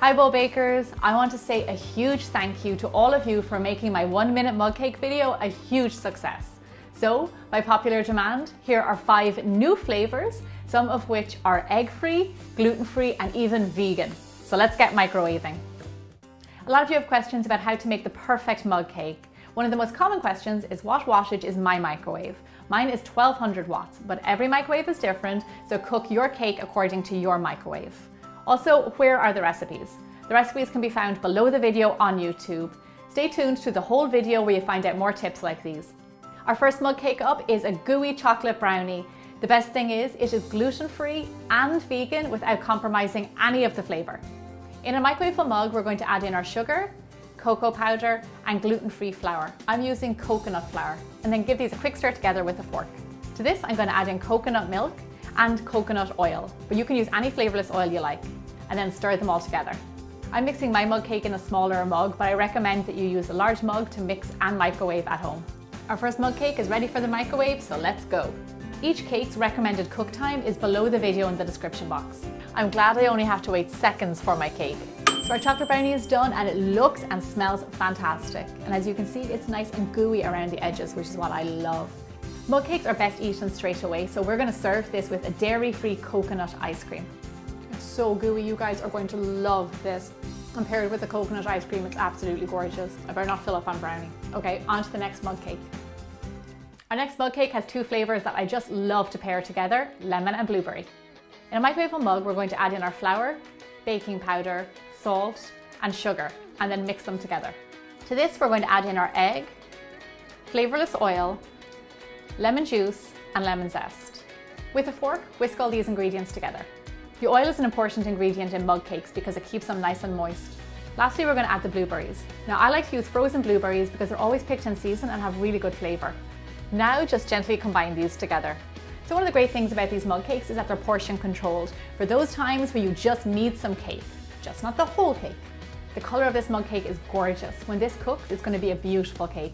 Hi bowl bakers, I want to say a huge thank you to all of you for making my 1-minute mug cake video a huge success. So, by popular demand, here are 5 new flavors, some of which are egg-free, gluten-free and even vegan. So let's get microwaving. A lot of you have questions about how to make the perfect mug cake. One of the most common questions is what wattage is my microwave? Mine is 1200 watts, but every microwave is different, so cook your cake according to your microwave. Also, where are the recipes? The recipes can be found below the video on YouTube. Stay tuned to the whole video where you find out more tips like these. Our first mug cake up is a gooey chocolate brownie. The best thing is it is gluten-free and vegan without compromising any of the flavor. In a microwavable mug, we're going to add in our sugar, cocoa powder and gluten-free flour. I'm using coconut flour, and then give these a quick stir together with a fork. To this, I'm going to add in coconut milk and coconut oil, but you can use any flavorless oil you like, and then stir them all together. I'm mixing my mug cake in a smaller mug, but I recommend that you use a large mug to mix and microwave at home. Our first mug cake is ready for the microwave, so let's go. Each cake's recommended cook time is below the video in the description box. I'm glad I only have to wait seconds for my cake. So our chocolate brownie is done and it looks and smells fantastic. And as you can see, it's nice and gooey around the edges, which is what I love. Mug cakes are best eaten straight away, so we're going to serve this with a dairy-free coconut ice cream. It's so gooey, you guys are going to love this. And paired with the coconut ice cream, it's absolutely gorgeous. I better not fill up on brownie. Okay, on to the next mug cake. Our next mug cake has 2 flavors that I just love to pair together, lemon and blueberry. In a microwavable mug, we're going to add in our flour, baking powder, salt and sugar, and then mix them together. To this, we're going to add in our egg, flavorless oil, lemon juice and lemon zest. With a fork, whisk all these ingredients together. The oil is an important ingredient in mug cakes because it keeps them nice and moist. Lastly, we're going to add the blueberries. Now, I like to use frozen blueberries because they're always picked in season and have really good flavor. Now, just gently combine these together. So one of the great things about these mug cakes is that they're portion controlled for those times where you just need some cake, just not the whole cake. The color of this mug cake is gorgeous. When this cooks, it's going to be a beautiful cake.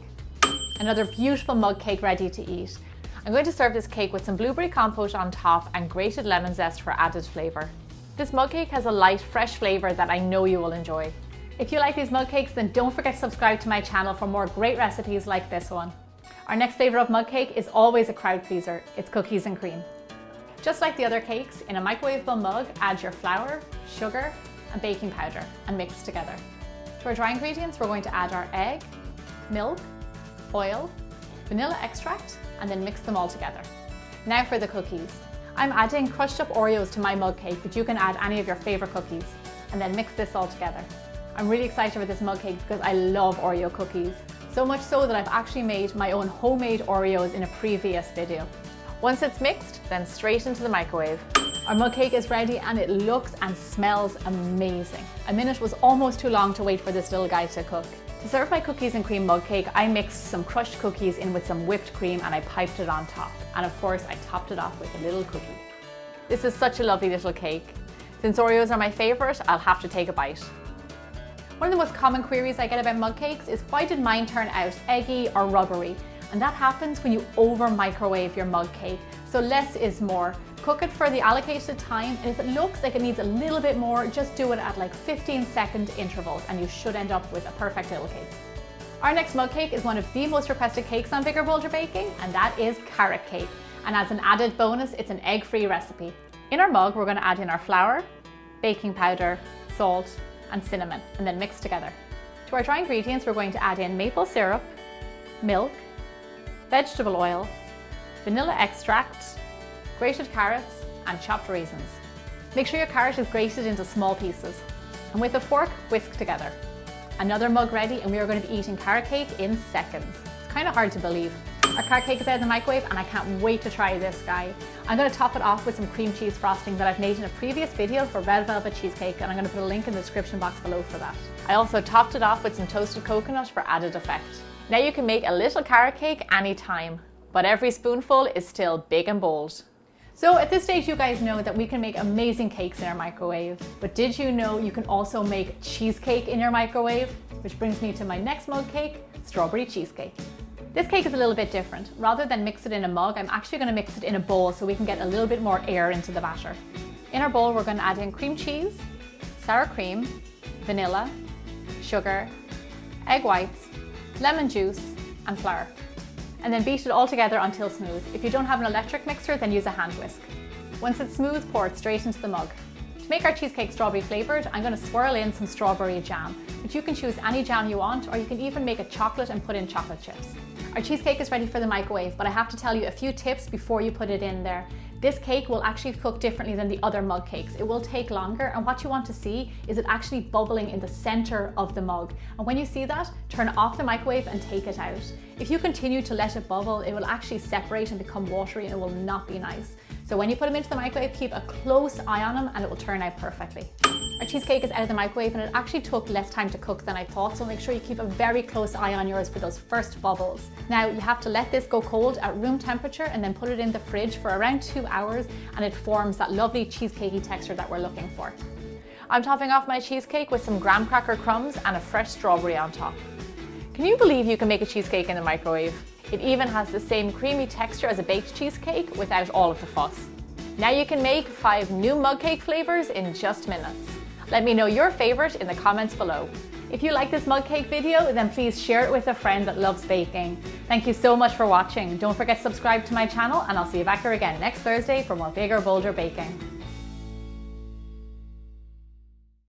Another beautiful mug cake ready to eat. I'm going to serve this cake with some blueberry compote on top and grated lemon zest for added flavor. This mug cake has a light, fresh flavor that I know you will enjoy. If you like these mug cakes, then don't forget to subscribe to my channel for more great recipes like this one. Our next flavor of mug cake is always a crowd pleaser. It's cookies and cream. Just like the other cakes, in a microwavable mug, add your flour, sugar, and baking powder and mix together. To our dry ingredients, we're going to add our egg, milk, oil, vanilla extract, and then mix them all together. Now for the cookies. I'm adding crushed up Oreos to my mug cake, but you can add any of your favorite cookies, and then mix this all together. I'm really excited for this mug cake because I love Oreo cookies. So much so that I've actually made my own homemade Oreos in a previous video. Once it's mixed, then straight into the microwave. Our mug cake is ready and it looks and smells amazing. A minute was almost too long to wait for this little guy to cook. To serve my cookies and cream mug cake, I mixed some crushed cookies in with some whipped cream and I piped it on top. And of course, I topped it off with a little cookie. This is such a lovely little cake. Since Oreos are my favorite, I'll have to take a bite. One of the most common queries I get about mug cakes is why did mine turn out eggy or rubbery? And that happens when you over microwave your mug cake. So less is more. Cook it for the allocated time, and if it looks like it needs a little bit more, just do it at like 15-second intervals and you should end up with a perfect little cake. Our next mug cake is one of the most requested cakes on Bigger Bolder Baking, and that is carrot cake. And as an added bonus, it's an egg-free recipe. In our mug, we're going to add in our flour, baking powder, salt, and cinnamon, and then mix together. To our dry ingredients, we're going to add in maple syrup, milk, vegetable oil, vanilla extract, grated carrots, and chopped raisins. Make sure your carrot is grated into small pieces. And with a fork, whisk together. Another mug ready, and we are going to be eating carrot cake in seconds. It's kind of hard to believe. Our carrot cake is out of the microwave and I can't wait to try this guy. I'm going to top it off with some cream cheese frosting that I've made in a previous video for red velvet cheesecake, and I'm going to put a link in the description box below for that. I also topped it off with some toasted coconut for added effect. Now you can make a little carrot cake anytime, but every spoonful is still big and bold. So at this stage, you guys know that we can make amazing cakes in our microwave, but did you know you can also make cheesecake in your microwave? Which brings me to my next mug cake, strawberry cheesecake. This cake is a little bit different. Rather than mix it in a mug, I'm actually going to mix it in a bowl so we can get a little bit more air into the batter. In our bowl, we're going to add in cream cheese, sour cream, vanilla, sugar, egg whites, lemon juice, and flour. And then beat it all together until smooth. If you don't have an electric mixer, then use a hand whisk. Once it's smooth, pour it straight into the mug. To make our cheesecake strawberry flavoured, I'm going to swirl in some strawberry jam, but you can choose any jam you want, or you can even make a chocolate and put in chocolate chips. Our cheesecake is ready for the microwave, but I have to tell you a few tips before you put it in there. This cake will actually cook differently than the other mug cakes. It will take longer, and what you want to see is it actually bubbling in the center of the mug. And when you see that, turn off the microwave and take it out. If you continue to let it bubble, it will actually separate and become watery, and it will not be nice. So when you put them into the microwave, keep a close eye on them and it will turn out perfectly. Our cheesecake is out of the microwave and it actually took less time to cook than I thought, so make sure you keep a very close eye on yours for those first bubbles. Now you have to let this go cold at room temperature and then put it in the fridge for around 2 hours, and it forms that lovely cheesecakey texture that we're looking for. I'm topping off my cheesecake with some graham cracker crumbs and a fresh strawberry on top. Can you believe you can make a cheesecake in the microwave? It even has the same creamy texture as a baked cheesecake without all of the fuss. Now you can make 5 new mug cake flavors in just minutes. Let me know your favorite in the comments below. If you like this mug cake video, then please share it with a friend that loves baking. Thank you so much for watching. Don't forget to subscribe to my channel, and I'll see you back here again next Thursday for more bigger, bolder baking.